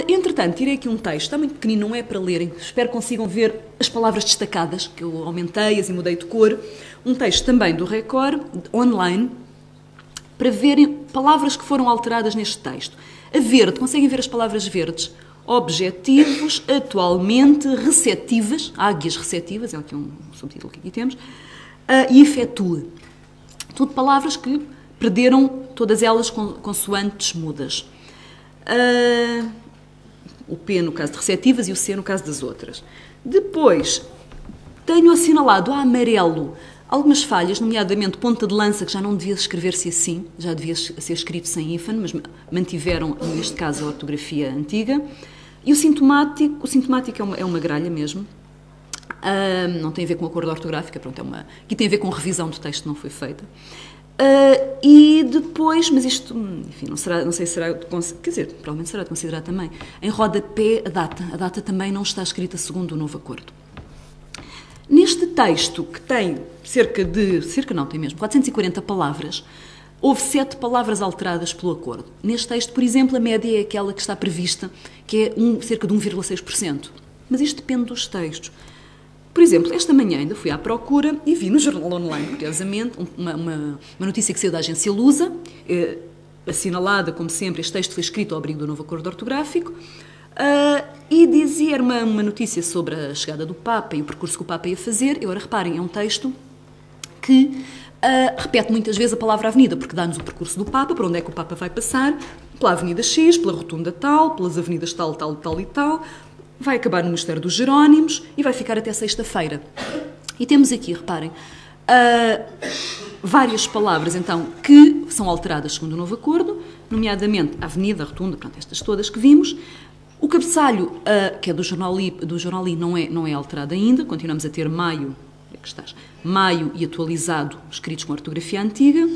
Entretanto, tirei aqui um texto, está muito pequenino, não é para lerem, espero que consigam ver as palavras destacadas, que eu aumentei-as e mudei de cor. Um texto também do Record, online, para verem palavras que foram alteradas neste texto. A verde, conseguem ver as palavras verdes? Objetivos, atualmente, receptivas, águias receptivas, é aqui um subtítulo que aqui temos, e efetue. Tudo palavras que perderam todas elas consoantes mudas. O P no caso de receptivas e o C no caso das outras. Depois, tenho assinalado a amarelo algumas falhas, nomeadamente ponta de lança, que já não devia escrever-se assim, já devia ser escrito sem hífen, mas mantiveram, neste caso, a ortografia antiga. E o sintomático é uma gralha mesmo, não tem a ver com a cor da ortográfica, pronto, aqui tem a ver com revisão do texto que não foi feita. E depois, mas isto, enfim, não sei se será, quer dizer, provavelmente será de considerar também, em rodapé a data também não está escrita segundo o novo acordo. Neste texto, que tem tem mesmo 440 palavras, houve 7 palavras alteradas pelo acordo. Neste texto, por exemplo, a média é aquela que está prevista, que é cerca de 1,6%. Mas isto depende dos textos. Por exemplo, esta manhã ainda fui à procura e vi no Jornal Online, curiosamente, uma notícia que saiu da agência Lusa, assinalada, como sempre, este texto foi escrito ao abrigo do novo acordo ortográfico, e dizia, era uma notícia sobre a chegada do Papa e o percurso que o Papa ia fazer. E agora reparem, é um texto que repete muitas vezes a palavra avenida, porque dá-nos o percurso do Papa, para onde é que o Papa vai passar, pela Avenida X, pela Rotunda tal, pelas avenidas tal, tal, tal e tal, vai acabar no Mosteiro dos Jerónimos e vai ficar até sexta-feira. E temos aqui, reparem, várias palavras, então, que são alteradas segundo o novo acordo, nomeadamente a Avenida, a Rotunda, pronto, estas todas que vimos. O cabeçalho, que é do Jornal I, não é alterado ainda, continuamos a ter maio, maio e atualizado, escritos com ortografia antiga.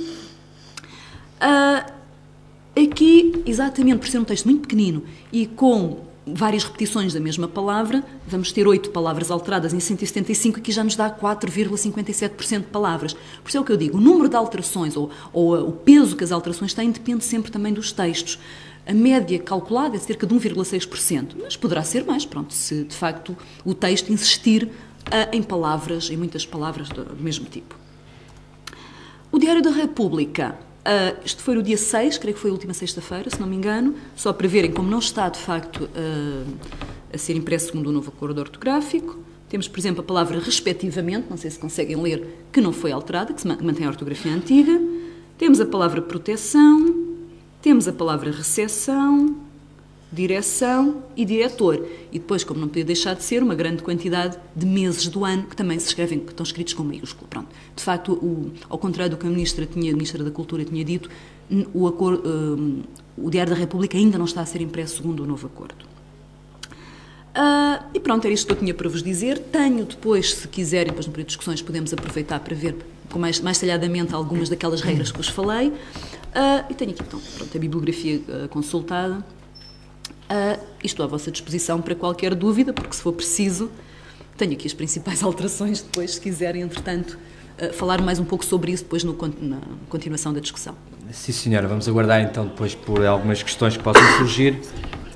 Aqui, exatamente por ser um texto muito pequenino e com várias repetições da mesma palavra, vamos ter 8 palavras alteradas em 175, aqui já nos dá 4,57% de palavras. Por isso é o que eu digo, o número de alterações ou o peso que as alterações têm depende sempre também dos textos. A média calculada é cerca de 1,6%, mas poderá ser mais, pronto, se de facto o texto insistir em muitas palavras do mesmo tipo. O Diário da República, isto foi no dia 6, creio que foi a última sexta-feira, se não me engano, só para verem como não está de facto a ser impresso segundo o novo acordo ortográfico. Temos, por exemplo, a palavra respectivamente, não sei se conseguem ler, que não foi alterada, que mantém a ortografia antiga. Temos a palavra proteção, temos a palavra recepção, direção e diretor. E depois, como não podia deixar de ser, uma grande quantidade de meses do ano que também se escrevem, que estão escritos com maiúsculo. Pronto. De facto, ao contrário do que a Ministra da Cultura tinha dito, o Diário da República ainda não está a ser impresso segundo o novo acordo. E pronto, era isto que eu tinha para vos dizer. Tenho depois, se quiserem, depois no período de discussões, podemos aproveitar para ver com mais detalhadamente algumas daquelas regras que vos falei. E tenho aqui, então, pronto, a bibliografia consultada. Estou à vossa disposição para qualquer dúvida, porque se for preciso, tenho aqui as principais alterações depois, se quiserem, entretanto, falar mais um pouco sobre isso depois na continuação da discussão. Sim, senhora. Vamos aguardar então depois por algumas questões que possam surgir.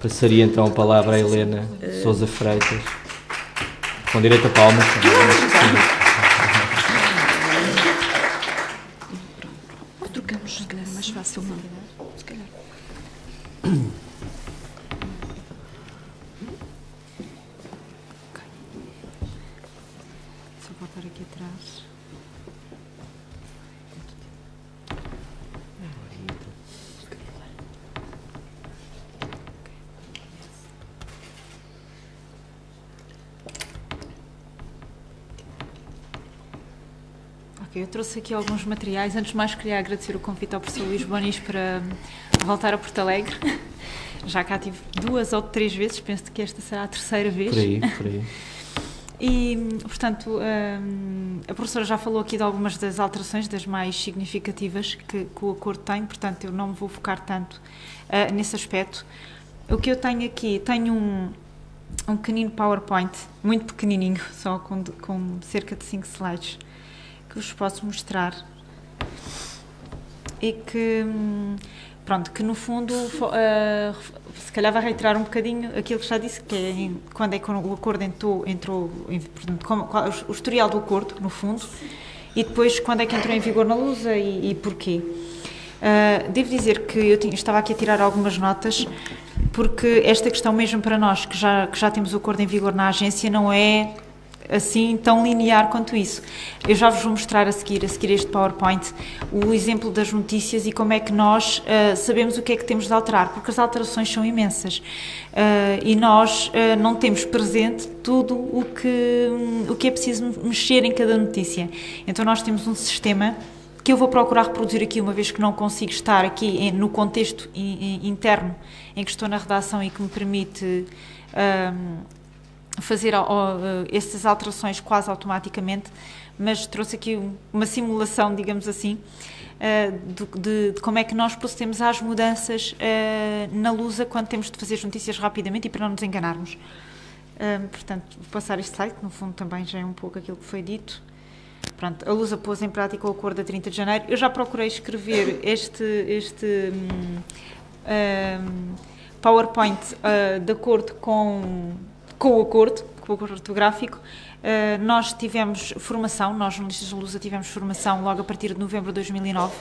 Passaria então a palavra à Helena Sousa Freitas. Com direito a palmas. Trocamos, se calhar é mais fácil, não é? Se calhar. Só voltar aqui atrás. Eu trouxe aqui alguns materiais. Antes de mais, queria agradecer o convite ao professor Luís Bonis para voltar a Porto Alegre. Já cá tive 2 ou 3 vezes, penso que esta será a 3ª vez. Por aí. E, portanto, a professora já falou aqui de algumas das alterações, das mais significativas que o acordo tem, portanto, eu não me vou focar tanto nesse aspecto. O que eu tenho aqui, tenho um pequenino PowerPoint, muito pequenininho, só com cerca de 5 slides, que vos posso mostrar e que pronto, que no fundo, se calhar vai reiterar um bocadinho aquilo que já disse, que é quando é que o acordo entrou portanto, o historial do acordo, no fundo, e depois quando é que entrou em vigor na Lusa e porquê. Devo dizer que eu estava aqui a tirar algumas notas, porque esta questão mesmo para nós, que já temos o acordo em vigor na agência, não é assim tão linear quanto isso. Eu já vos vou mostrar a seguir este PowerPoint, o exemplo das notícias e como é que nós sabemos o que é que temos de alterar, porque as alterações são imensas e nós não temos presente tudo o que é preciso mexer em cada notícia. Então nós temos um sistema que eu vou procurar reproduzir aqui, uma vez que não consigo estar aqui no contexto interno em que estou na redação e que me permite fazer essas alterações quase automaticamente, mas trouxe aqui uma simulação, digamos assim, de como é que nós procedemos às mudanças na Lusa quando temos de fazer as notícias rapidamente e para não nos enganarmos. Portanto, vou passar este slide, que no fundo também já é um pouco aquilo que foi dito. Pronto, a Lusa pôs em prática o acordo a 30 de janeiro. Eu já procurei escrever este PowerPoint de acordo com o acordo ortográfico. Nós tivemos formação, nós jornalistas da Lusa tivemos formação logo a partir de novembro de 2009,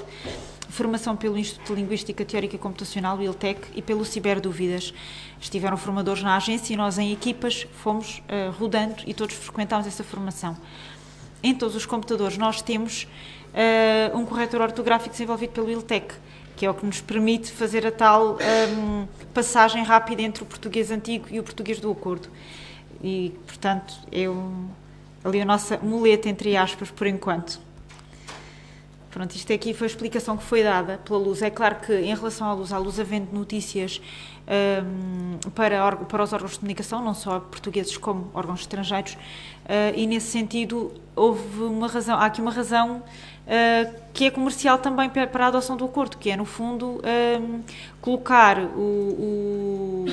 formação pelo Instituto de Linguística Teórica e Computacional, o ILTEC, e pelo Ciberdúvidas. Estiveram formadores na agência e nós em equipas fomos rodando e todos frequentámos essa formação. Em todos os computadores nós temos um corretor ortográfico desenvolvido pelo ILTEC, que é o que nos permite fazer a tal passagem rápida entre o português antigo e o português do acordo. E, portanto, ali a nossa muleta, entre aspas, por enquanto. Pronto, isto aqui foi a explicação que foi dada pela Lusa. É claro que, em relação à Lusa vende notícias para os órgãos de comunicação, não só portugueses como órgãos estrangeiros, e nesse sentido há aqui uma razão que é comercial também para a adoção do acordo, que é, no fundo, colocar o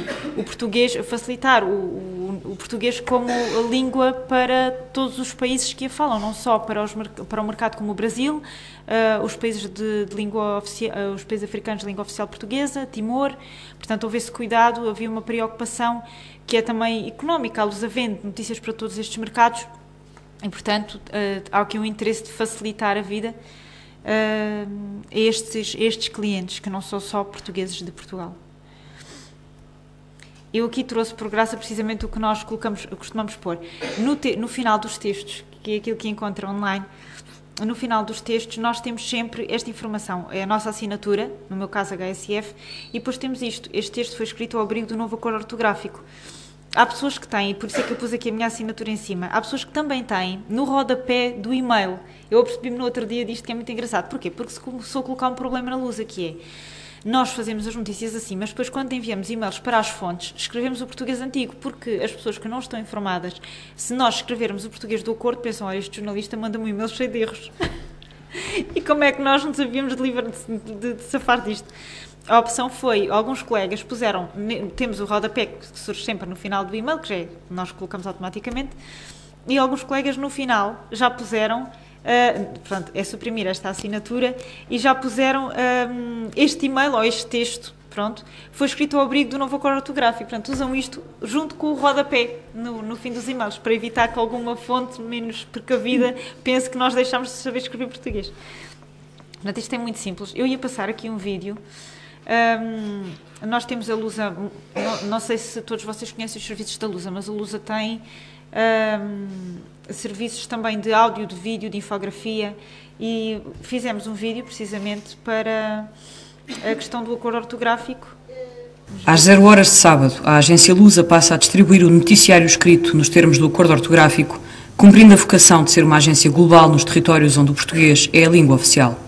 português, facilitar o português como língua para todos os países que a falam, não só para o mercado como o Brasil, os países os países africanos de língua oficial portuguesa, Timor. Portanto, houve esse cuidado, havia uma preocupação que é também económica. A Lusa vende notícias para todos estes mercados e, portanto, há aqui um interesse de facilitar a vida a estes clientes, que não são só portugueses de Portugal. Eu aqui trouxe por graça precisamente o que nós costumamos pôr. No final dos textos, que é aquilo que encontra online, no final dos textos nós temos sempre esta informação, é a nossa assinatura, no meu caso HSF, e depois temos isto. Este texto foi escrito ao abrigo do novo acordo ortográfico. Há pessoas que têm, e por isso é que eu pus aqui a minha assinatura em cima, há pessoas que também têm no rodapé do e-mail. Eu apercebi-me no outro dia disto, que é muito engraçado. Porquê? Porque se começou a colocar um problema na Lusa, que é, nós fazemos as notícias assim, mas depois quando enviamos e-mails para as fontes, escrevemos o português antigo, porque as pessoas que não estão informadas, se nós escrevermos o português do acordo, pensam, olha, este jornalista manda-me um e-mail cheio de erros. E como é que nós nos havíamos de safar disto? A opção foi, alguns colegas puseram, temos o rodapé que surge sempre no final do e-mail, que já nós colocamos automaticamente, e alguns colegas no final já puseram, pronto, é suprimir esta assinatura, e já puseram este e-mail ou este texto, pronto, foi escrito ao abrigo do novo acordo ortográfico. Portanto, usam isto junto com o rodapé no fim dos e-mails, para evitar que alguma fonte menos precavida pense que nós deixámos de saber escrever português. Portanto, isto é muito simples. Eu ia passar aqui um vídeo. Nós temos a Lusa, não sei se todos vocês conhecem os serviços da Lusa, mas a Lusa tem serviços também de áudio, de vídeo, de infografia, e fizemos um vídeo precisamente para a questão do acordo ortográfico. Às 0 horas de sábado, a agência Lusa passa a distribuir o noticiário escrito nos termos do acordo ortográfico, cumprindo a vocação de ser uma agência global nos territórios onde o português é a língua oficial.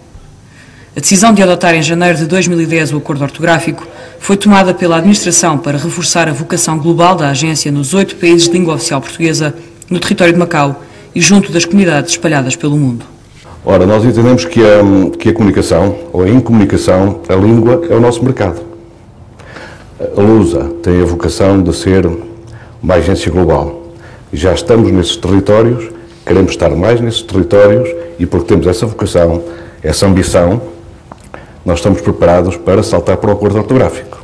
A decisão de adotar em janeiro de 2010 o acordo ortográfico foi tomada pela administração para reforçar a vocação global da agência nos 8 países de língua oficial portuguesa, no território de Macau e junto das comunidades espalhadas pelo mundo. Ora, nós entendemos que a comunicação, ou a incomunicação, a língua é o nosso mercado. A Lusa tem a vocação de ser uma agência global. Já estamos nesses territórios, queremos estar mais nesses territórios, e porque temos essa vocação, essa ambição, nós estamos preparados para saltar para o acordo ortográfico.